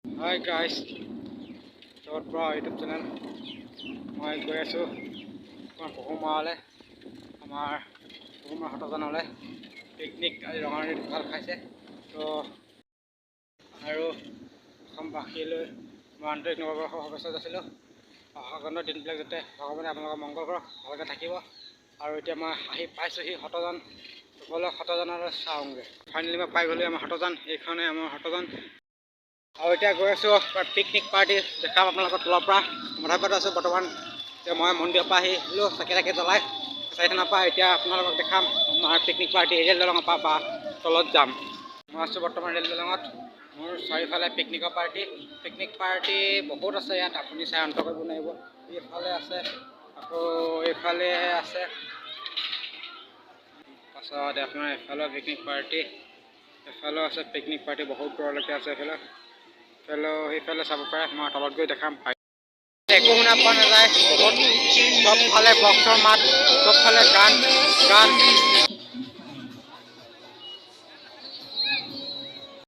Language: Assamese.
Hi guys, short bra YouTube channel. মই গৈ আছোঁ তোমাৰ বহুমালে আমাৰ বহুমাৰ হতজনলৈ পিকনিক আজি ৰঙালী ভাল খাইছে তো আৰু অসমবাসীলৈ মই আন্তৰিক নৱবৰ্ষ শুভেচ্ছা যাচিলোঁ। অহাগতৰ দিনবিলাক যাতে ভগৱানে আপোনালোকৰ মংগল কৰক, ভালকৈ থাকিব। আৰু এতিয়া মই আহি পাইছোঁহি হতজন, সকলো হতজনলৈ চাওঁগৈ। ফাইনেলি মই পাই গ'লোঁ আমাৰ হতজন, এইখনে আমাৰ হতজন। আৰু এতিয়া গৈ আছোঁ পিকনিক পাৰ্টি দেখাম আপোনালোকৰ তলৰ পৰা। মধাবাৰীত আছোঁ বৰ্তমান। এতিয়া মই মন্দিৰৰ পৰা আহিলোঁ চাকি জ্বলাই চাৰিখনৰ পৰা। এতিয়া আপোনালোকক দেখাম আমাৰ পিকনিক পাৰ্টি ৰেল দলঙৰ পৰা তলত যাম। মই আছোঁ বৰ্তমান ৰেল দলঙত। মোৰ চাৰিওফালে পিকনিক পাৰ্টি বহুত আছে ইয়াত, আপুনি চাই অন্ত কৰিব নোৱাৰিব। এইফালে আছে, আকৌ এইফালে আছে, পাছত আপোনাৰ এইফালেও পিকনিক পাৰ্টি, এফালেও আছে পিকনিক পাৰ্টি, বহুত দূৰলৈকে আছে। সেইফালে চাব পাৰে। মই তলত গৈ দেখাম। একো শুনা পোৱা নাযায়, বহুত চবফালে বক্সৰ মাত, চবফালে গান।